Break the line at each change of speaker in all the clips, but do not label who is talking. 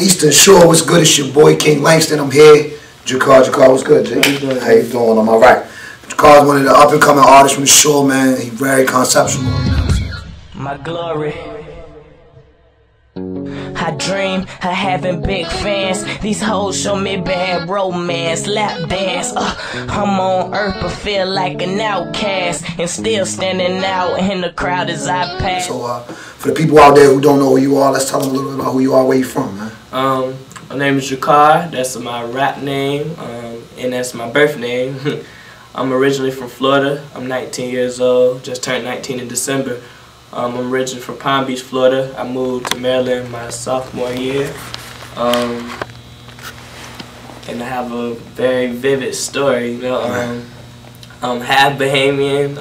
Eastern Shore. What's good? It's your boy King Langston. I'm here. Drakar, what's good, Jay? How you doing? I'm alright. Drakar's one of the up and coming artists from the shore, man. He's very conceptual.
My glory. I dream of having big fans. These hoes show me bad romance, lap dance. I'm on earth but feel like an outcast, and still standing out in the crowd as I pass.
So for the people out there who don't know who you are, let's tell them a little bit about who you are, where you from, man.
My name is Drakar. That's my rap name, and that's my birth name. I'm originally from Florida. I'm 19 years old, just turned 19 in December. I'm originally from Palm Beach, Florida. I moved to Maryland my sophomore year. And I have a very vivid story, you know. I'm half Bahamian,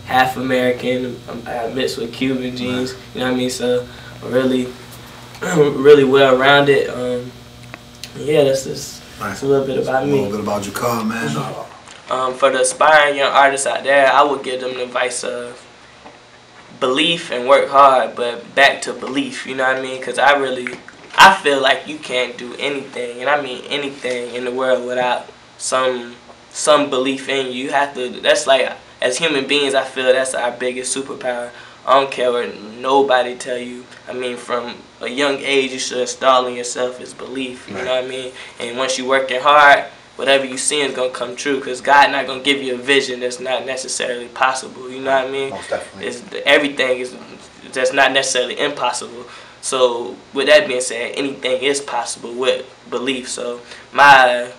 half American. I mixed with Cuban genes, you know what I mean? So really well-rounded. Yeah, that's a little bit about me.
A little bit about Drakar, man.
For the aspiring young artists out there, I would give them the advice of belief and work hard, but back to belief, you know what I mean? Because I feel like you can't do anything, and I mean anything in the world without some belief in you. You have to, that's like, as human beings, I feel that's our biggest superpower. I don't care what nobody tell you. I mean, from a young age, you should install in yourself is belief, you know what I mean? And once you're working hard, whatever you see is going to come true, because God not going to give you a vision that's not necessarily possible, you know what I mean?
Most definitely.
Everything is that's not necessarily impossible. So with that being said, anything is possible with belief. So my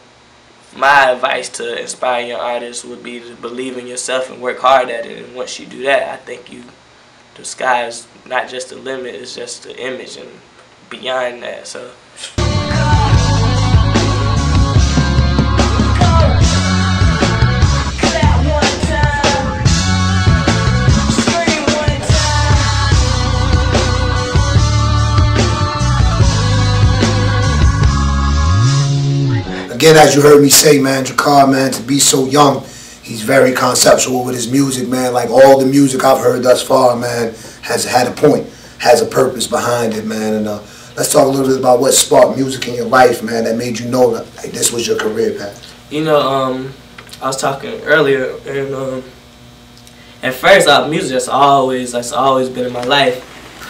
advice to inspire young artists would be to believe in yourself and work hard at it. And once you do that, I think the sky is not just the limit, it's just the image and beyond that. So.
Again, as you heard me say, man, Drakar, man, to be so young, he's very conceptual with his music, man. Like all the music I've heard thus far, man, has had a point, has a purpose behind it, man. And let's talk a little bit about what sparked music in your life, man, that made you know that like, this was your career path.
You know, I was talking earlier, and at first, music that's always been in my life.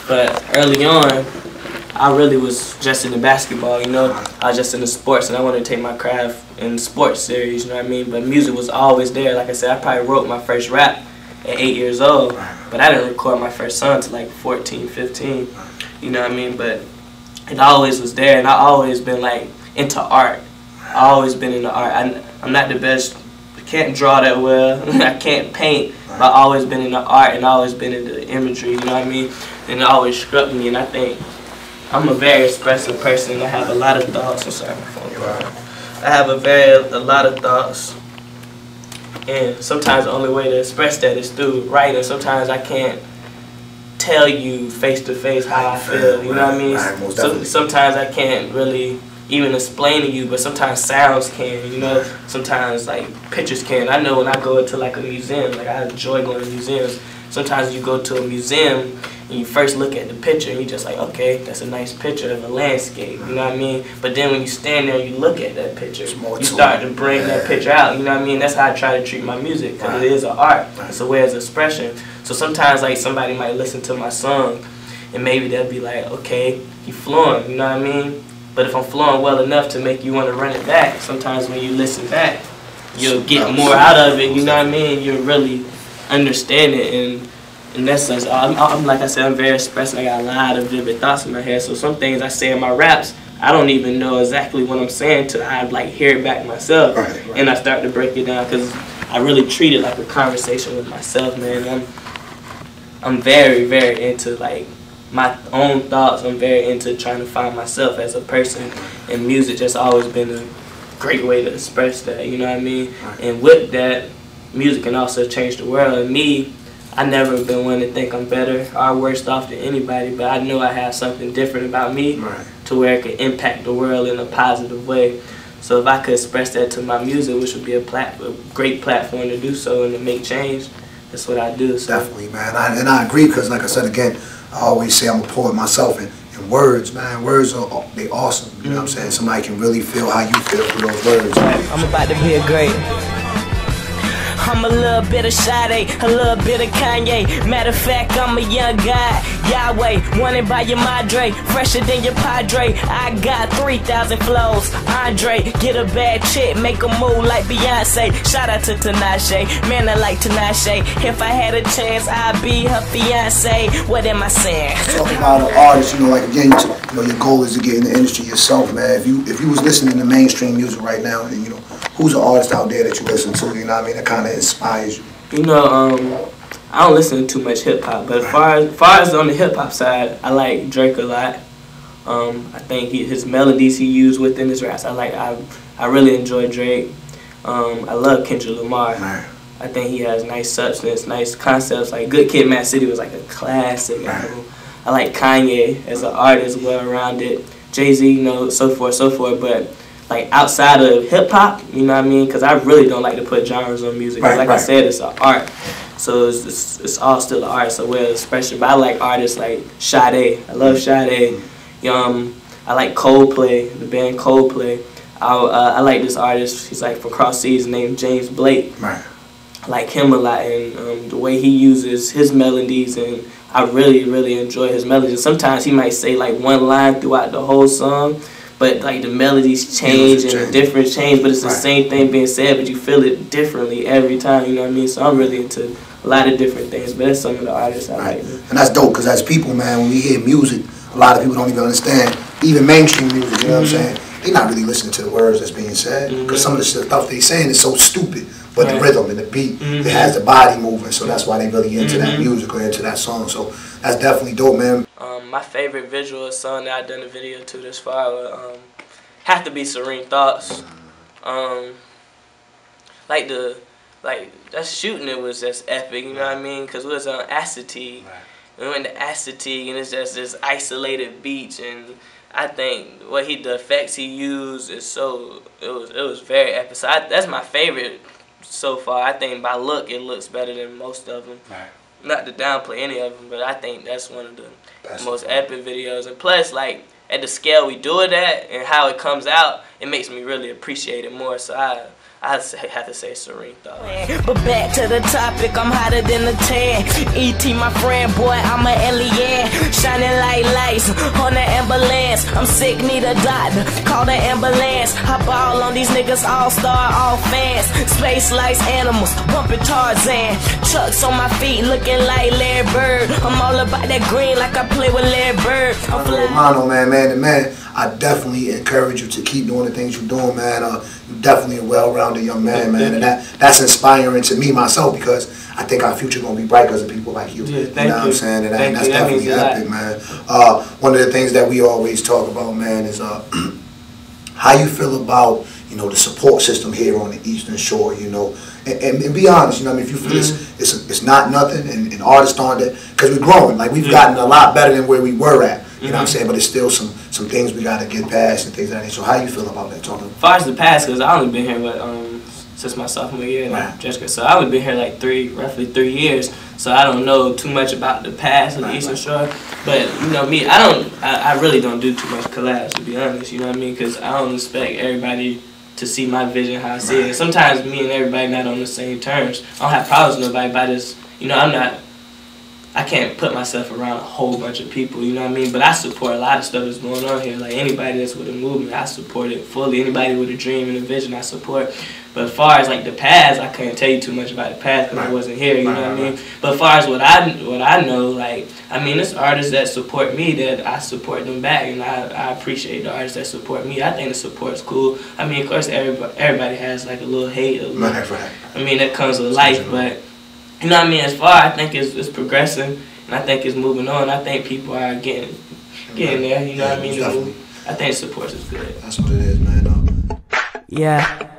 But early on, I really was just into basketball, you know. I was just into sports, and I wanted to take my craft in sports series, you know what I mean? But music was always there. Like I said, I probably wrote my first rap at 8 years old, but I didn't record my first song until like 14, 15, you know what I mean? But it always was there, and I always been like into art. I always been into art. I'm not the best, I can't draw that well, I can't paint, but I always been into art and always been into imagery, you know what I mean? And it always struck me, and I think I'm a very expressive person. I have a lot of thoughts. I'm sorry, my phone. I have a lot of thoughts, and sometimes the only way to express that is through writing. Sometimes I can't tell you face to face how I feel. You know what I mean? Sometimes I can't really even explain to you, but sometimes sounds can. You know, sometimes like pictures can. I know when I go into like a museum, like I enjoy going to museums. Sometimes you go to a museum and you first look at the picture and you're just like, okay, that's a nice picture of a landscape, you know what I mean? But then when you stand there and you look at that picture, you start to bring that picture out, you know what I mean? That's how I try to treat my music, because it is an art. It's a way of expression. So sometimes like somebody might listen to my song and maybe they'll be like, okay, you flowing, you know what I mean? But if I'm flowing well enough to make you want to run it back, sometimes when you listen back, you'll get more out of it, you know what I mean? You'll really understand it, and that's just, I'm like I said, I'm very expressive. I got a lot of vivid thoughts in my head, so some things I say in my raps, I don't even know exactly what I'm saying till I like hear it back myself, and I start to break it down, because I really treat it like a conversation with myself, man. I'm very, very into like my own thoughts. I'm very into trying to find myself as a person, and music just always been a great way to express that, you know what I mean? And with that, music can also change the world. And me, I never been one to think I'm better or worse off than anybody, but I know I have something different about me to where it could impact the world in a positive way. So if I could express that to my music, which would be a great platform to do so and to make change, that's what I do. So.
Definitely, man. And I agree, because like I said again, I always say I'm a poet myself, and And words, man, words are they awesome. You know what I'm saying? Somebody can really feel how you feel through those words.
I'm about to be a great. I'm a little bit of Sade, a little bit of Kanye. Matter of fact, I'm a young guy. Yahweh, wanted by your madre, fresher than your padre. I got 3,000 flows. Andre, get a bad chick, make a move like Beyonce. Shout out to Tinashe, man, I like Tinashe. If I had a chance, I'd be her fiance. What am I saying?
Talking about an artist, you know, like again, you know, your goal is to get in the industry yourself, man. If you was listening to mainstream music right now, and you know, who's an artist out there that you listen to, you know what I mean, that kind of inspires you?
You know, I don't listen to too much hip-hop, but as far as on the hip-hop side, I like Drake a lot. I think his melodies he used within his raps, I really enjoy Drake. I love Kendrick Lamar.
Man.
I think he has nice substance, nice concepts. Like Good Kid, Mad City was like a classic album. I like Kanye as an artist, well-rounded. Jay-Z, you know, so forth, but like outside of hip hop, you know what I mean? Because I really don't like to put genres on music. Like I said, it's an art, so it's all still an art. So well expression. But I like artists like Sade. I love Sade. I like Coldplay, the band Coldplay. I like this artist. He's like from Cross Seas, named James Blake.
Right.
I like him a lot, and the way he uses his melodies, and I really enjoy his melodies. Sometimes he might say like one line throughout the whole song, but like the melodies change and the difference change, but it's the same thing being said, but you feel it differently every time, you know what I mean? So I'm really into a lot of different things, but that's some of the artists I like.
And that's dope, because as people, man, when we hear music, a lot of people don't even understand, even mainstream music, you know what I'm saying? They're not really listening to the words that's being said, because some of the stuff they're saying is so stupid, but the rhythm and the beat, it has the body moving, so that's why they really into that music or into that song, so that's definitely dope, man.
My favorite visual song that I've done a video to this far would have to be Serene Thoughts. Like that shooting, it was just epic, you know what I mean? Because it was on S.P.E.K.T.R.U.M. We went to S.P.E.K.T.R.U.M. and it's just this isolated beach, and I think the effects he used is it was very epic. So that's my favorite so far. I think by look, it looks better than most of them. Not to downplay any of them, but I think that's one of the most epic videos. And plus, like, at the scale we do it at and how it comes out, it makes me really appreciate it more. So I have to say Serene Thoughts.
But back to the topic, I'm hotter than a 10. E.T. my friend, boy, I'm an alien. Shining like lights on the ambulance. I'm sick, need a doctor, call the ambulance. Hop all on these niggas, all-star, all fans. Space lights, animals, bumping Tarzan. Chucks on my feet, looking like Larry Bird. I'm all about that green like I play with Larry Bird. I'm
Romano, man to man, I definitely encourage you to keep doing the things you're doing, man. You're definitely a well-rounded young man, man, and that's inspiring to me myself, because I think our future gonna be bright because of people like you. You know what I'm saying? And that's definitely epic, man. One of the things that we always talk about, man, is how you feel about, you know, the support system here on the Eastern Shore, you know, and be honest, you know what I mean, if you feel it's not nothing, and artists aren't that, because we're growing, like we've gotten a lot better than where we were at, you know what I'm saying, but it's still some things we got to get past and things like that. So how you feel about that, talking?
As far as the past, because I only been here since my sophomore year, like Jessica, so I only been here like roughly 3 years, so I don't know too much about the past of the Eastern Shore, but you know me, I really don't do too much collabs, to be honest, you know what I mean, because I don't expect everybody to see my vision how I see it. And sometimes me and everybody not on the same terms. I don't have problems with nobody, but I just, you know, I can't put myself around a whole bunch of people, you know what I mean? But I support a lot of stuff that's going on here. Like anybody that's with a movement, I support it fully. Anybody with a dream and a vision, I support. But as far as like the past, I can't tell you too much about the past because I wasn't here, you know what I mean? But as far as what I know, like, I mean, it's artists that support me that I support them back, and I appreciate the artists that support me. I think the support's cool. I mean, of course, everybody has like a little hate. I mean, that comes with life, but you know what I mean? As far, I think it's progressing, and I think it's moving on. I think people are getting there, you know what I mean?
Definitely.
I think support is good.
That's what it is, man.
Yeah.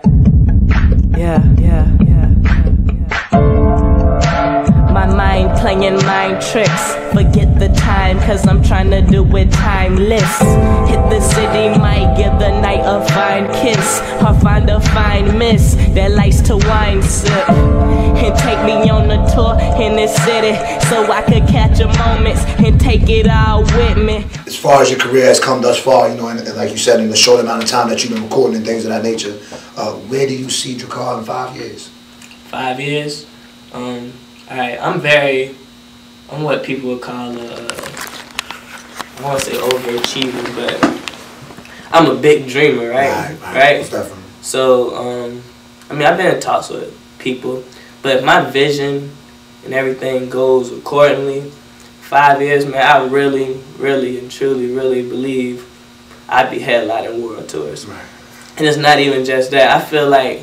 my mind playing mind tricks. Forget the time, cause I'm trying to do it timeless. Hit the city, might give the night a fine kiss, or find a fine miss that likes to wine sip, and take me on a tour in this city, so I could catch a moments and take it all with me.
As far as your career has come thus far, you know, and like you said, in the short amount of time that you've been recording and things of that nature, where do you see Drakar in 5 years?
5 years? Alright, I'm what people would call I don't want to say overachieving, but I'm a big dreamer, right? Right?
Most definitely.
So, I mean, I've been in talks with people, but if my vision and everything goes accordingly, 5 years, man, I really, really and truly really believe I'd be headlining world tours.
Right.
And it's not even just that. I feel like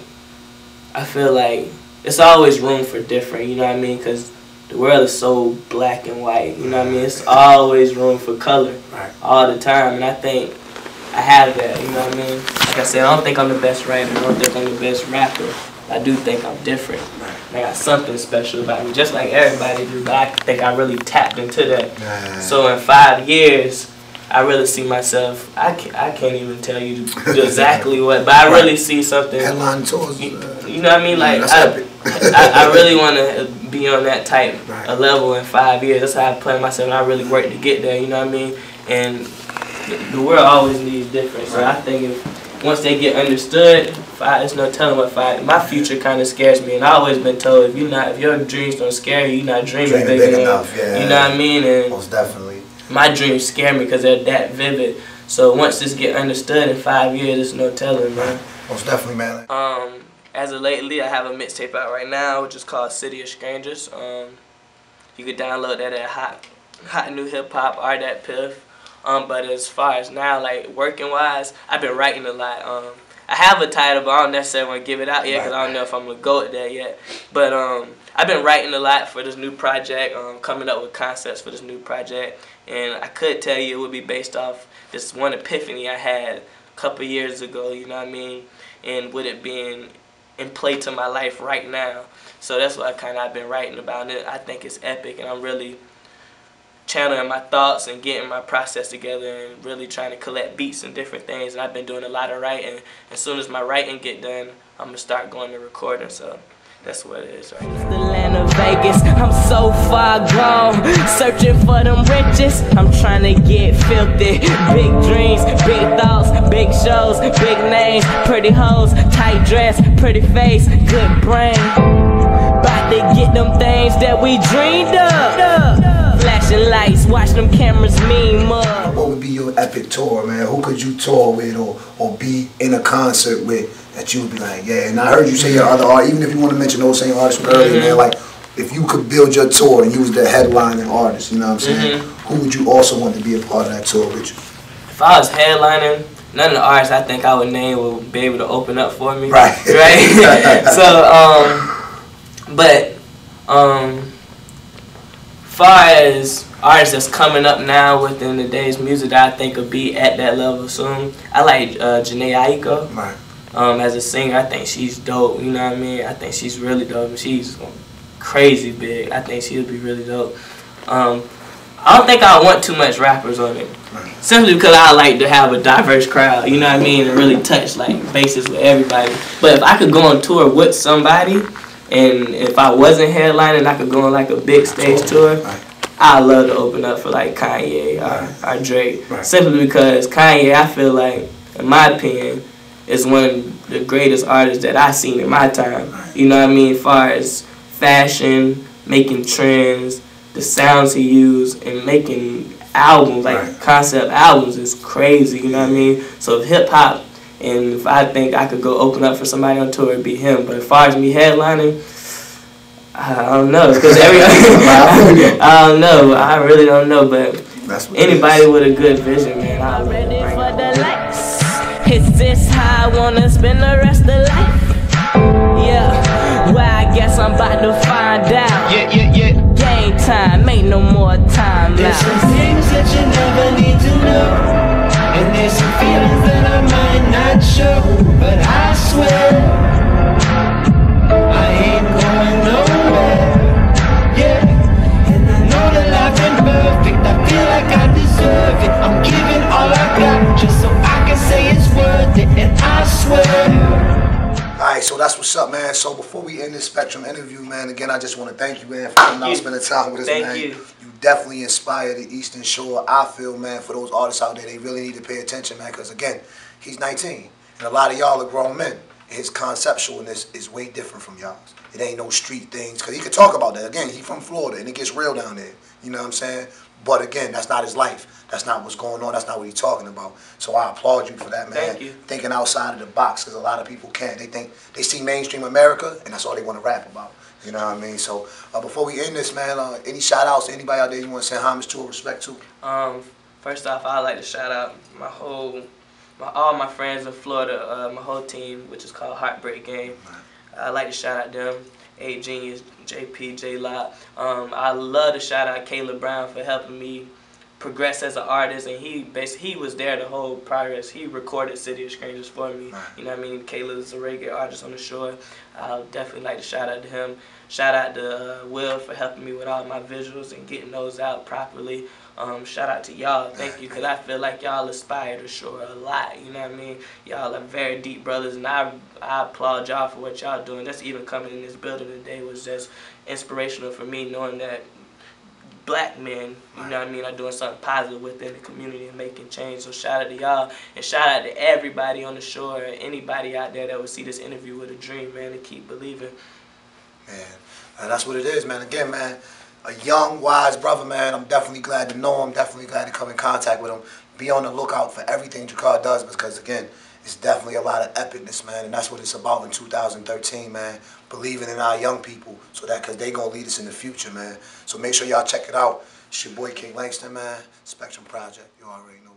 it's always room for different, you know what I mean? Because the world is so black and white, you know what I mean? It's always room for color all the time, and I think I have that, you know what I mean? Like I said, I don't think I'm the best writer, I don't think I'm the best rapper. I do think I'm different. I got something special about me, just like everybody do, but I think I really tapped into that. So in 5 years, I really see myself, I can't even tell you exactly what, but I really see something.
Headline tours.
You know what I mean? Like, I really want to be on that type of level in 5 years. That's how I plan myself, and I really work to get there, you know what I mean? And the world always needs different, so I think if once they get understood, there's no telling what my future kind of scares me, and I've always been told if your dreams don't scare you, you're not dreaming big enough. You know what I mean? And
most definitely.
My dreams scare me because they're that vivid. So once this get understood in 5 years, there's no telling, man.
Most definitely, man.
As of lately, I have a mixtape out right now, which is called City of Strangers. You can download that at Hot New Hip Hop, S.P.E.K.T.R.U.M. But as far as now, like working wise, I've been writing a lot. I have a title, but I don't necessarily want to give it out yet because I don't know if I'm gonna go with that yet. But I've been writing a lot for this new project, coming up with concepts for this new project, and I could tell you it would be based off this one epiphany I had a couple years ago. You know what I mean? And with it being in play to my life right now, so that's what I've been writing about. It. I think it's epic, and I'm really channeling my thoughts and getting my process together and really trying to collect beats and different things. And I've been doing a lot of writing. As soon as my writing get done, I'm gonna start going to recording. So that's what it is right now.
The land of Vegas, I'm so far gone, searching for them riches. I'm trying to get filthy. Big dreams, big thoughts, big shows, big names, pretty hoes, tight dress, pretty face, good brain. About to get them things that we dreamed of. Flashing lights, watch them cameras meme up.
What would be your epic tour, man? Who could you tour with or be in a concert with that you would be like, yeah? And I heard you say your other artists, even if you want to mention those same artists from earlier, man, like if you could build your tour and you was the headlining artist, you know what I'm saying? Who would you also want to be a part of that tour with you?
If I was headlining, none of the artists I think I would name would be able to open up for me.
Right.
So, far as artists that's coming up now within the day's music that I think will be at that level soon, I like Jhené Aiko.
Right.
As a singer, I think she's dope, you know what I mean? I think she's really dope. She's crazy big. I think she'll be really dope. I don't think I want too much rappers on it. Right. Simply because I like to have a diverse crowd, you know what I mean? And really touch like bases with everybody. But if I could go on tour with somebody, and if I wasn't headlining, I could go on like a big stage tour, I'd love to open up for like Kanye or Drake. Right. Simply because Kanye, I feel like, in my opinion, is one of the greatest artists that I've seen in my time. You know what I mean? As far as fashion, making trends, the sounds he used, and making albums, like concept albums, is crazy, you know what I mean? So if hip-hop, and if I think I could go open up for somebody on tour, it'd be him. But as far as me headlining, I don't know. Because I don't know. I really don't know. But anybody with a good vision, man, I'm ready for the lights. Is this how I want to spend the rest of life? Yeah, well, I guess I'm about to find out. Yeah. Game time, ain't no more time now.
There's some things that you never need to know. And there's some feelings that I might not show. But I swear I ain't going nowhere. Yeah.
what's up, man. So before we end this Spectrum interview, man, again, I just want to thank you, man, for coming out and spending time with us, man.
Thank you.
You definitely inspire the Eastern Shore. I feel, man, for those artists out there, they really need to pay attention, man, because, again, he's 19, and a lot of y'all are grown men. His conceptualness is way different from y'all's. It ain't no street things, because he could talk about that. Again, he from Florida, and it gets real down there. You know what I'm saying? But again, that's not his life. That's not what's going on. That's not what he's talking about. So I applaud you for that, man.
Thank you.
Thinking outside of the box, because a lot of people can't. They think they see mainstream America, and that's all they want to rap about. You know what I mean? So before we end this, man, any shout outs to anybody out there you want to send homage to or respect to?
First off, I'd like to shout out all my friends in Florida, my whole team, which is called Heartbreak Game. I'd like to shout out them, A Genius, JP, J Lot. I love to shout out Caleb Brown for helping me progress as an artist, and he was there the whole progress. He recorded City of Strangers for me. You know what I mean? Caleb's a reggae artist on the shore. I'll definitely like to shout out to him. Shout out to Will for helping me with all my visuals and getting those out properly. Shout out to y'all. Thank you, because I feel like y'all inspire the shore a lot. You know what I mean? Y'all are very deep brothers, and I applaud y'all for what y'all doing. Just even coming in this building today was just inspirational for me, knowing that black men, you know what I mean, are doing something positive within the community and making change. So shout out to y'all, and shout out to everybody on the shore, anybody out there that would see this interview with a dream, man, to keep believing.
Man, that's what it is, man. Again, man, a young, wise brother, man. I'm definitely glad to know him, definitely glad to come in contact with him. Be on the lookout for everything Drakar does, because, again, it's definitely a lot of epicness, man, and that's what it's about in 2013, man. Believing in our young people, so that, because they gonna lead us in the future, man. So make sure y'all check it out. It's your boy King Langston, man. Spectrum Project, you already know.